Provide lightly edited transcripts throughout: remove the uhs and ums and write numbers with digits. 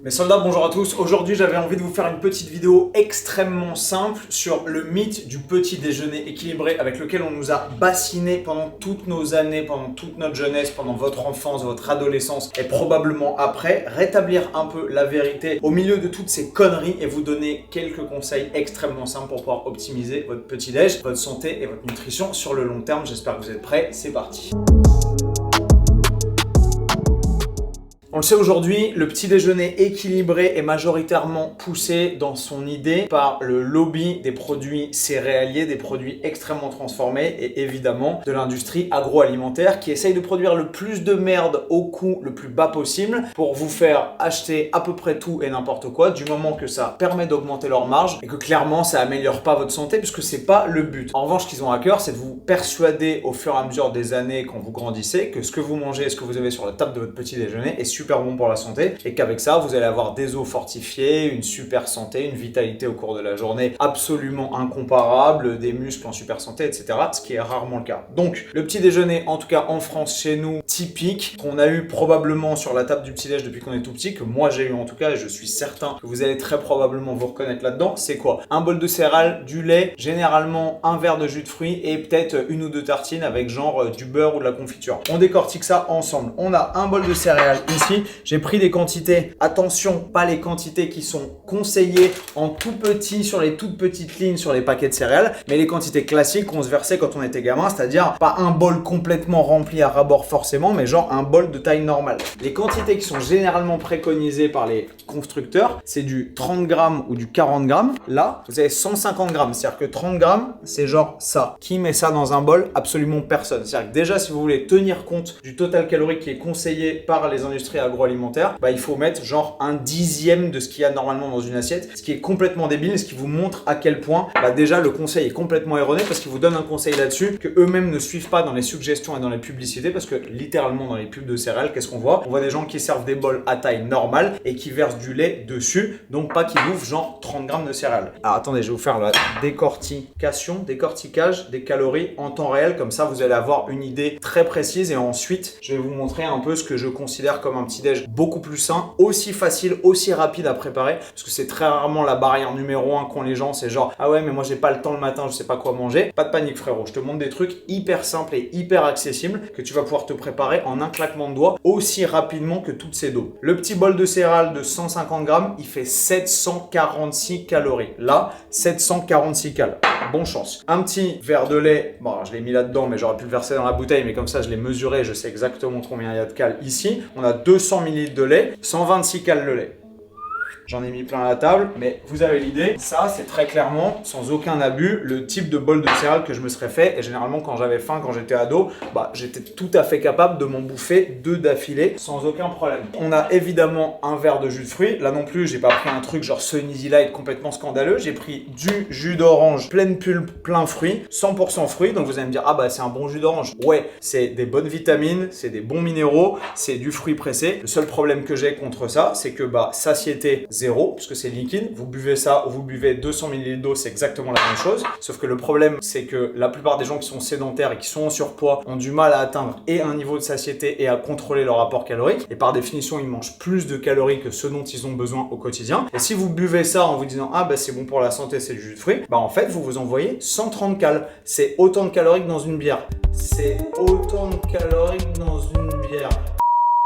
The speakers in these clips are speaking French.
Mes soldats, bonjour à tous. Aujourd'hui, j'avais envie de vous faire une petite vidéo extrêmement simple sur le mythe du petit déjeuner équilibré avec lequel on nous a bassiné pendant toutes nos années, pendant toute notre jeunesse, pendant votre enfance, votre adolescence et probablement après. Rétablir un peu la vérité au milieu de toutes ces conneries et vous donner quelques conseils extrêmement simples pour pouvoir optimiser votre petit déj, votre santé et votre nutrition sur le long terme. J'espère que vous êtes prêts. C'est parti. On le sait aujourd'hui, le petit déjeuner équilibré est majoritairement poussé dans son idée par le lobby des produits céréaliers, des produits extrêmement transformés et évidemment de l'industrie agroalimentaire qui essaye de produire le plus de merde au coût le plus bas possible pour vous faire acheter à peu près tout et n'importe quoi du moment que ça permet d'augmenter leur marge et que clairement ça améliore pas votre santé puisque c'est pas le but. En revanche, ce qu'ils ont à cœur, c'est de vous persuader au fur et à mesure des années quand vous grandissez que ce que vous mangez et ce que vous avez sur la table de votre petit déjeuner est super bon pour la santé et qu'avec ça vous allez avoir des os fortifiés, une super santé, une vitalité au cours de la journée absolument incomparable, des muscles en super santé, etc. Ce qui est rarement le cas. Donc le petit déjeuner, en tout cas en France chez nous, typique, qu'on a eu probablement sur la table du petit déj depuis qu'on est tout petit, que moi j'ai eu en tout cas et je suis certain que vous allez très probablement vous reconnaître là-dedans, c'est quoi? Un bol de céréales, du lait, généralement un verre de jus de fruits et peut-être une ou deux tartines avec genre du beurre ou de la confiture. On décortique ça ensemble. On a un bol de céréales ici. J'ai pris des quantités, attention, pas les quantités qui sont conseillées en tout petit sur les toutes petites lignes sur les paquets de céréales, mais les quantités classiques qu'on se versait quand on était gamin, c'est-à-dire pas un bol complètement rempli à ras-bord forcément, mais genre un bol de taille normale. Les quantités qui sont généralement préconisées par les constructeurs, c'est du 30 grammes ou du 40 grammes. Là, vous avez 150 grammes, c'est-à-dire que 30 grammes, c'est genre ça. Qui met ça dans un bol? Absolument personne. C'est-à-dire que déjà, si vous voulez tenir compte du total calorique qui est conseillé par les industries agroalimentaire, il faut mettre genre un dixième de ce qu'il y a normalement dans une assiette, ce qui est complètement débile, ce qui vous montre à quel point déjà le conseil est complètement erroné parce qu'ils vous donnent un conseil là-dessus que eux-mêmes ne suivent pas dans les suggestions et dans les publicités parce que littéralement dans les pubs de céréales, qu'est-ce qu'on voit? On voit des gens qui servent des bols à taille normale et qui versent du lait dessus, donc pas qui bouffent genre 30 grammes de céréales. Alors attendez, je vais vous faire la décortiquage des calories en temps réel, comme ça vous allez avoir une idée très précise et ensuite je vais vous montrer un peu ce que je considère comme un petit déj beaucoup plus sain, aussi facile, aussi rapide à préparer, parce que c'est très rarement la barrière numéro 1 qu'ont les gens, c'est genre ah ouais mais moi j'ai pas le temps le matin, je sais pas quoi manger. Pas de panique frérot, je te montre des trucs hyper simples et hyper accessibles que tu vas pouvoir te préparer en un claquement de doigts aussi rapidement que toutes ces doses. Le petit bol de céréales de 150 grammes, il fait 746 calories. Là, 746 calories. Bonne chance. Un petit verre de lait, bon je l'ai mis là-dedans mais j'aurais pu le verser dans la bouteille, mais comme ça je l'ai mesuré, je sais exactement combien il y a de calories ici. On a 200 ml de lait, 126 calories le lait. J'en ai mis plein à la table, mais vous avez l'idée. Ça, c'est très clairement, sans aucun abus, le type de bol de céréales que je me serais fait. Et généralement, quand j'avais faim, quand j'étais ado, j'étais tout à fait capable de m'en bouffer 2 d'affilée sans aucun problème. On a évidemment un verre de jus de fruits. Là non plus, j'ai pas pris un truc genre Sunny Light complètement scandaleux. J'ai pris du jus d'orange, pleine pulpe, plein fruits, 100% fruits. Donc vous allez me dire, c'est un bon jus d'orange. Ouais, c'est des bonnes vitamines, c'est des bons minéraux, c'est du fruit pressé. Le seul problème que j'ai contre ça, c'est que satiété 0, puisque c'est liquide. Vous buvez ça ou vous buvez 200 ml d'eau, c'est exactement la même chose. Sauf que le problème, c'est que la plupart des gens qui sont sédentaires et qui sont en surpoids ont du mal à atteindre et un niveau de satiété et à contrôler leur apport calorique. Et par définition, ils mangent plus de calories que ce dont ils ont besoin au quotidien. Et si vous buvez ça en vous disant c'est bon pour la santé, c'est du jus de fruits, en fait, vous vous envoyez 130 calories. C'est autant de calories que dans une bière. C'est autant de calories que dans une bière.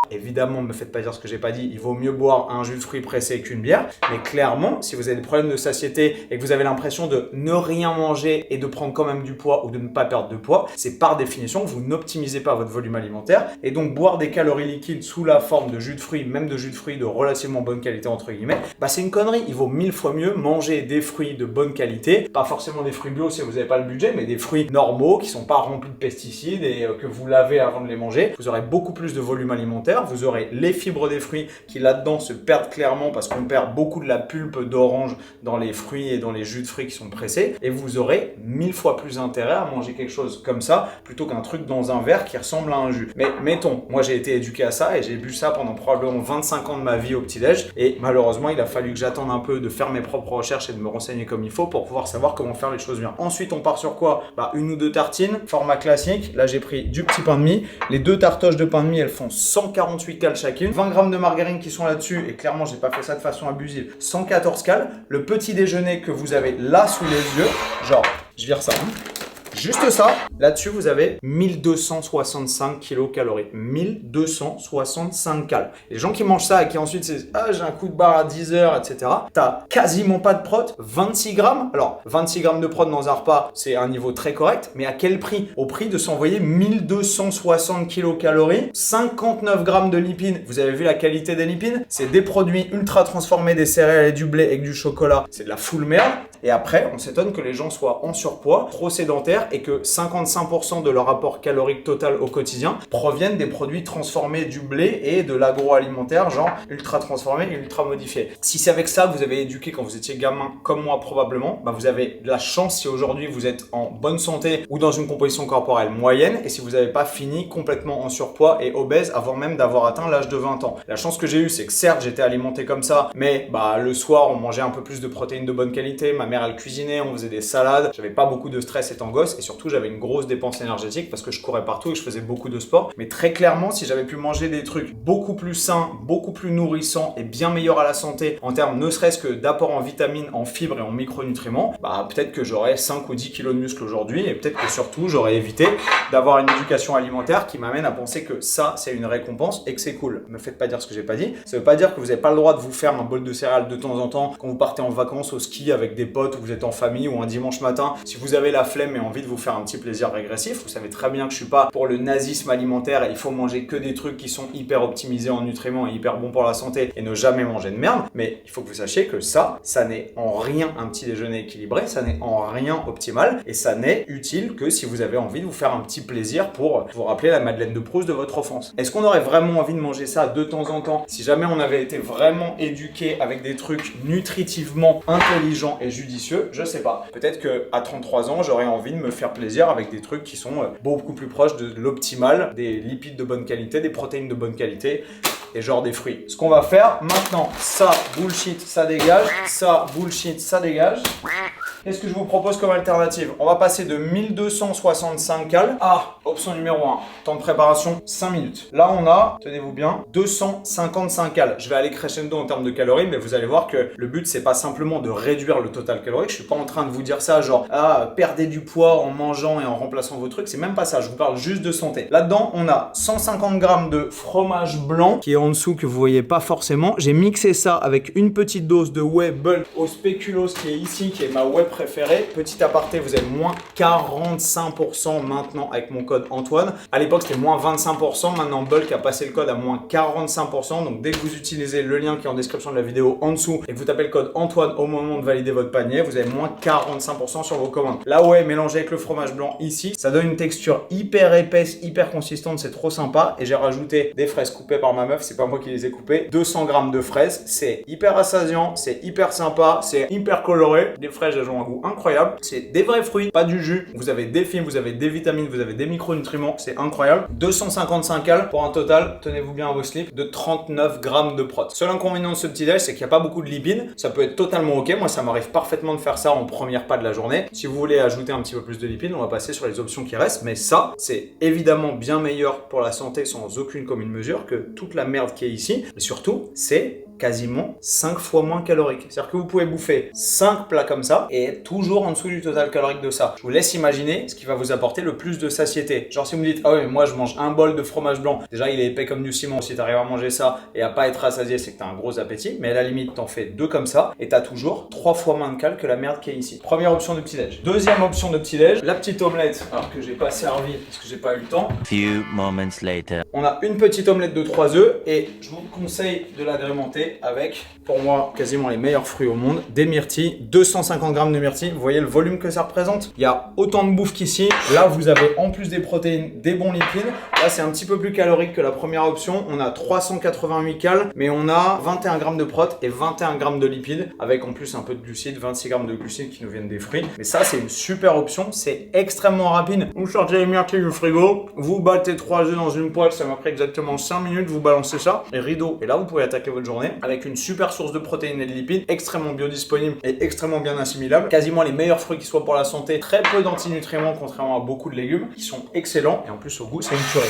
Évidemment, ne me faites pas dire ce que j'ai pas dit, il vaut mieux boire un jus de fruits pressé qu'une bière. Mais clairement, si vous avez des problèmes de satiété et que vous avez l'impression de ne rien manger et de prendre quand même du poids ou de ne pas perdre de poids, c'est par définition que vous n'optimisez pas votre volume alimentaire. Et donc, boire des calories liquides sous la forme de jus de fruits, même de jus de fruits de relativement bonne qualité entre guillemets, c'est une connerie. Il vaut 1000 fois mieux manger des fruits de bonne qualité, pas forcément des fruits bio si vous n'avez pas le budget, mais des fruits normaux qui sont pas remplis de pesticides et que vous lavez avant de les manger. Vous aurez beaucoup plus de volume alimentaire. Vous aurez les fibres des fruits qui là-dedans se perdent clairement parce qu'on perd beaucoup de la pulpe d'orange dans les fruits et dans les jus de fruits qui sont pressés. Et vous aurez 1000 fois plus intérêt à manger quelque chose comme ça plutôt qu'un truc dans un verre qui ressemble à un jus. Mais mettons, moi j'ai été éduqué à ça et j'ai bu ça pendant probablement 25 ans de ma vie au petit-déj. Et malheureusement, il a fallu que j'attende un peu de faire mes propres recherches et de me renseigner comme il faut pour pouvoir savoir comment faire les choses bien. Ensuite, on part sur quoi? Une ou deux tartines, format classique. Là, j'ai pris du petit pain de mie. Les 2 tartoches de pain de mie, elles font 140 148 cales chacune, 20 grammes de margarine qui sont là-dessus, et clairement j'ai pas fait ça de façon abusive, 114 cales. Le petit déjeuner que vous avez là sous les yeux, genre, je vire ça, juste ça, là-dessus vous avez 1265 kilocalories, 1265 cales. Les gens qui mangent ça et qui ensuite c'est « Ah, j'ai un coup de barre à 10 heures, etc. » T'as quasiment pas de prot, 26 grammes. Alors, 26 grammes de prot dans un repas, c'est un niveau très correct, mais à quel prix? Au prix de s'envoyer 1260 kilocalories, 59 grammes de lipides. Vous avez vu la qualité des lipides? C'est des produits ultra transformés, des céréales et du blé et du chocolat. C'est de la full merde. Et après, on s'étonne que les gens soient en surpoids, trop sédentaires et que 55% de leur apport calorique total au quotidien proviennent des produits transformés du blé et de l'agroalimentaire, genre ultra transformé et ultra modifié. Si c'est avec ça que vous avez éduqué quand vous étiez gamin, comme moi probablement, bah vous avez de la chance si aujourd'hui vous êtes en bonne santé ou dans une composition corporelle moyenne et si vous n'avez pas fini complètement en surpoids et obèse avant même d'avoir atteint l'âge de 20 ans. La chance que j'ai eue, c'est que certes j'étais alimenté comme ça, mais bah le soir on mangeait un peu plus de protéines de bonne qualité, ma mère elle cuisinait, on faisait des salades, j'avais pas beaucoup de stress étant gosse et surtout j'avais une grosse dépense énergétique parce que je courais partout et je faisais beaucoup de sport. Mais très clairement, si j'avais pu manger des trucs beaucoup plus sains, beaucoup plus nourrissants et bien meilleurs à la santé en termes ne serait-ce que d'apport en vitamines, en fibres et en micronutriments, bah peut-être que j'aurais 5 ou 10 kilos de muscles aujourd'hui et peut-être que surtout j'aurais évité d'avoir une éducation alimentaire qui m'amène à penser que ça c'est une récompense et que c'est cool. Me faites pas dire ce que j'ai pas dit. Ça veut pas dire que vous n'avez pas le droit de vous faire un bol de céréales de temps en temps quand vous partez en vacances au ski avec des potes ou vous êtes en famille ou un dimanche matin. Si vous avez la flemme et envie de vous faire un petit plaisir régressif, vous savez très bien que je suis pas pour le nazisme alimentaire et il faut manger que des trucs qui sont hyper optimisés en nutriments et hyper bons pour la santé et ne jamais manger de merde. Mais il faut que vous sachiez que ça n'est en rien un petit déjeuner équilibré, ça n'est en rien optimal et ça n'est utile que si vous avez envie de vous faire un petit plaisir pour vous rappeler la Madeleine de Proust de votre enfance. Est-ce qu'on aurait vraiment envie de manger ça de temps en temps si jamais on avait été vraiment éduqué avec des trucs nutritivement intelligents et judicieux? Je sais pas. Peut-être que à 33 ans, j'aurais envie de me faire plaisir avec des trucs qui sont beaucoup plus proches de l'optimal, des lipides de bonne qualité, des protéines de bonne qualité et genre des fruits. Ce qu'on va faire maintenant, ça bullshit, ça dégage, ça bullshit, ça dégage. Qu'est-ce que je vous propose comme alternative? On va passer de 1265 cales à option numéro 1, temps de préparation 5 minutes. Là on a, tenez-vous bien, 255 cales. Je vais aller crescendo en termes de calories, mais vous allez voir que le but c'est pas simplement de réduire le total calorique. Je suis pas en train de vous dire ça genre perdez du poids en mangeant et en remplaçant vos trucs, c'est même pas ça, je vous parle juste de santé. Là-dedans on a 150 grammes de fromage blanc qui est en dessous que vous voyez pas forcément. J'ai mixé ça avec une petite dose de whey bulk au spéculoos qui est ici, qui est ma whey préférée. Petit aparté, vous avez moins 45% maintenant avec mon code Antoine. À l'époque c'était moins 25%, maintenant Bulk a passé le code à moins 45%. Donc dès que vous utilisez le lien qui est en description de la vidéo en dessous et que vous tapez le code Antoine au moment de valider votre panier, vous avez moins 45% sur vos commandes. La whey mélangée avec le fromage blanc ici, ça donne une texture hyper épaisse, hyper consistante, c'est trop sympa. Et j'ai rajouté des fraises coupées par ma meuf, c'est pas moi qui les ai coupées, 200 grammes de fraises, c'est hyper rassasiant, c'est hyper sympa, c'est hyper coloré. Les fraises elles ont un goût incroyable, c'est des vrais fruits, pas du jus. Vous avez des fibres, vous avez des vitamines, vous avez des micronutriments, c'est incroyable. 255 cales pour un total, tenez-vous bien à vos slips, de 39 grammes de prot. Seul inconvénient de ce petit déj, c'est qu'il n'y a pas beaucoup de lipides. Ça peut être totalement ok. Moi, ça m'arrive parfaitement de faire ça en première pas de la journée. Si vous voulez ajouter un petit peu plus de lipides, on va passer sur les options qui restent. Mais ça, c'est évidemment bien meilleur pour la santé sans aucune commune mesure que toute la merde qui est ici. Et surtout, c'est quasiment 5 fois moins calorique. C'est-à-dire que vous pouvez bouffer 5 plats comme ça et être toujours en dessous du total calorique de ça. Je vous laisse imaginer ce qui va vous apporter le plus de satiété. Genre si vous me dites, ah oui, mais moi je mange un bol de fromage blanc, déjà il est épais comme du ciment, si tu arrives à manger ça et à pas être rassasié, c'est que tu as un gros appétit, mais à la limite t'en fais 2 comme ça et tu as toujours 3 fois moins de cales que la merde qui est ici. Première option de petit-déj. Deuxième option de petit-déj, la petite omelette, alors que j'ai pas servi parce que j'ai pas eu le temps. Few moments later. On a une petite omelette de 3 œufs et je vous conseille de l'agrémenter avec, pour moi, quasiment les meilleurs fruits au monde, des myrtilles, 250 grammes de myrtilles. Vous voyez le volume que ça représente? Il y a autant de bouffe qu'ici. Là, vous avez en plus des protéines, des bons lipides. Là, c'est un petit peu plus calorique que la première option. On a 388 cales, mais on a 21 grammes de prot et 21 grammes de lipides, avec en plus un peu de glucides, 26 grammes de glucides qui nous viennent des fruits. Mais ça, c'est une super option. C'est extrêmement rapide. Vous sortez les myrtilles du frigo, vous battez 3 œufs dans une poêle, ça m'a pris exactement 5 minutes, vous balancez ça, et rideau. Et là, vous pouvez attaquer votre journée avec une super source de protéines et de lipides, extrêmement biodisponible et extrêmement bien assimilable. Quasiment les meilleurs fruits qui soient pour la santé, très peu d'antinutriments contrairement à beaucoup de légumes, qui sont excellents et en plus au goût, c'est une tuerie.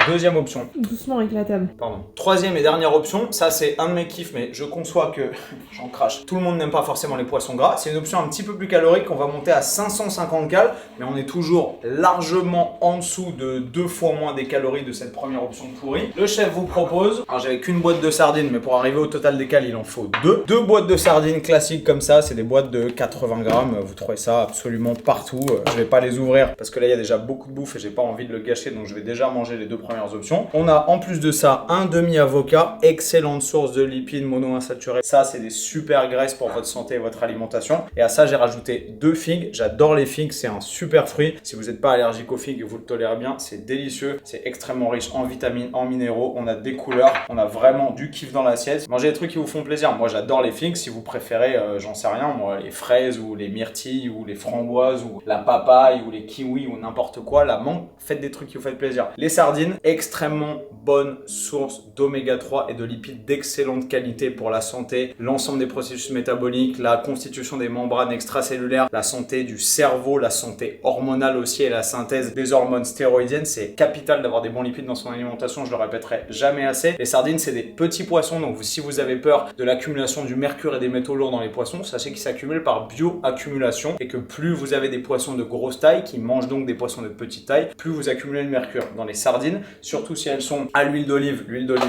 Deuxième option. Doucement avec la table. Pardon. Troisième et dernière option, ça c'est un de mes kiffs, mais je conçois que j'en crache. Tout le monde n'aime pas forcément les poissons gras. C'est une option un petit peu plus calorique, on va monter à 550 calories, mais on est toujours largement en dessous de 2 fois moins des calories de cette première option pourrie. Le chef vous propose, alors j'avais qu'une boîte de sardines, mais pour arriver au total des calories, il en faut 2. 2 boîtes de sardines classiques comme ça, c'est des boîtes de 80 grammes, vous trouvez ça absolument partout. Je vais pas les ouvrir parce que là il y a déjà beaucoup de bouffe et j'ai pas envie de le gâcher, donc je vais déjà manger les 2 premières options. On a en plus de ça un demi-avocat, excellente source de lipides monoinsaturés. Ça, c'est des super graisses pour votre santé et votre alimentation. Et à ça, j'ai rajouté 2 figues. J'adore les figues, c'est un super fruit. Si vous n'êtes pas allergique aux figues et vous le tolérez bien, c'est délicieux. C'est extrêmement riche en vitamines, en minéraux. On a des couleurs, on a vraiment du kiff dans l'assiette. Mangez des trucs qui vous font plaisir. Moi, j'adore les figues. Si vous préférez, j'en sais rien, moi, les fraises ou les myrtilles ou les framboises ou la papaye ou les kiwis ou n'importe quoi, la mangue, faites des trucs qui vous font plaisir. Les sardines, extrêmement bonne source d'oméga 3 et de lipides d'excellente qualité pour la santé, l'ensemble des processus métaboliques, la constitution des membranes extracellulaires, la santé du cerveau, la santé hormonale aussi et la synthèse des hormones stéroïdiennes. C'est capital d'avoir des bons lipides dans son alimentation, je le répéterai jamais assez. Les sardines, c'est des petits poissons, donc si vous avez peur de l'accumulation du mercure et des métaux lourds dans les poissons, sachez qu'ils s'accumulent par bioaccumulation et que plus vous avez des poissons de grosse taille, qui mangent donc des poissons de petite taille, plus vous accumulez le mercure. Dans les sardines, surtout si elles sont à l'huile d'olive,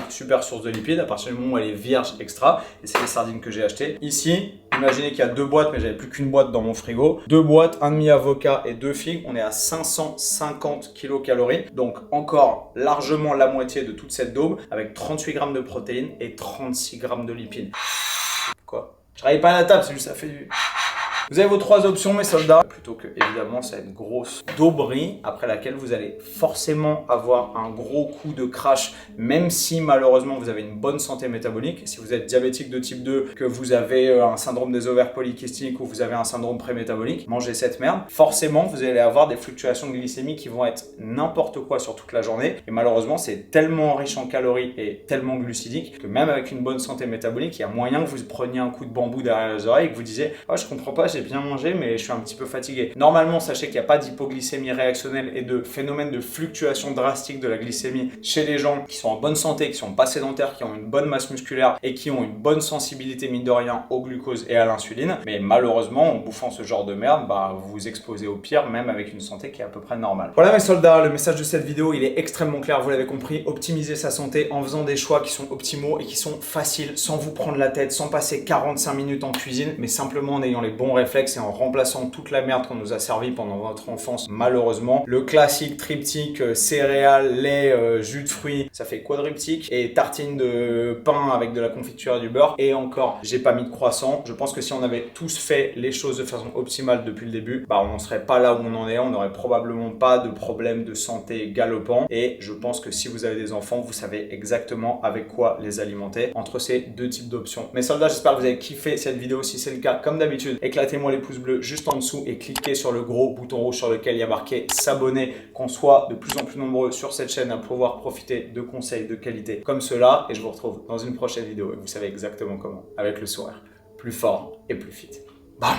super source de lipides, à partir du moment où elle est vierge extra, et c'est les sardines que j'ai achetées. Ici, imaginez qu'il y a 2 boîtes, mais j'avais plus qu'une boîte dans mon frigo. 2 boîtes, un demi-avocat et 2 figues, on est à 550 kilocalories, donc encore largement la moitié de toute cette daube, avec 38 grammes de protéines et 36 grammes de lipides. Quoi? Je travaille pas à la table, c'est juste ça fait du... Vous avez vos 3 options, mes soldats. Plutôt que, évidemment, ça va être une grosse dauberie après laquelle vous allez forcément avoir un gros coup de crash, même si malheureusement vous avez une bonne santé métabolique. Si vous êtes diabétique de type 2, que vous avez un syndrome des ovaires polykystiques ou vous avez un syndrome prémétabolique, mangez cette merde. Forcément, vous allez avoir des fluctuations de glycémie qui vont être n'importe quoi sur toute la journée. Et malheureusement, c'est tellement riche en calories et tellement glucidique que même avec une bonne santé métabolique, il y a moyen que vous preniez un coup de bambou derrière les oreilles et que vous disiez « Oh, je comprends pas, j'ai bien mangé, mais je suis un petit peu fatigué. » Normalement, sachez qu'il n'y a pas d'hypoglycémie réactionnelle et de phénomène de fluctuation drastique de la glycémie chez les gens qui sont en bonne santé, qui sont pas sédentaires, qui ont une bonne masse musculaire et qui ont une bonne sensibilité, mine de rien, au glucose et à l'insuline. Mais malheureusement, en bouffant ce genre de merde, vous vous exposez au pire, même avec une santé qui est à peu près normale. Voilà mes soldats, le message de cette vidéo, il est extrêmement clair, vous l'avez compris. Optimiser sa santé en faisant des choix qui sont optimaux et qui sont faciles, sans vous prendre la tête, sans passer 45 minutes en cuisine, mais simplement en ayant les bons réflexes et en remplaçant toute la merde qu'on nous a servi pendant notre enfance, malheureusement. Le classique triptyque céréales, lait, jus de fruits, ça fait quadriptyque, et tartine de pain avec de la confiture et du beurre. Et encore, j'ai pas mis de croissant. Je pense que si on avait tous fait les choses de façon optimale depuis le début, on n'en serait pas là où on en est, on n'aurait probablement pas de problème de santé galopant. Et je pense que si vous avez des enfants, vous savez exactement avec quoi les alimenter entre ces 2 types d'options. Mes soldats, j'espère que vous avez kiffé cette vidéo. Si c'est le cas, comme d'habitude, éclatez-moi les pouces bleus juste en dessous et cliquez sur le gros bouton rouge sur lequel il y a marqué s'abonner, qu'on soit de plus en plus nombreux sur cette chaîne à pouvoir profiter de conseils de qualité comme cela. Et je vous retrouve dans une prochaine vidéo et vous savez exactement comment, avec le sourire, plus fort et plus fit. Bam!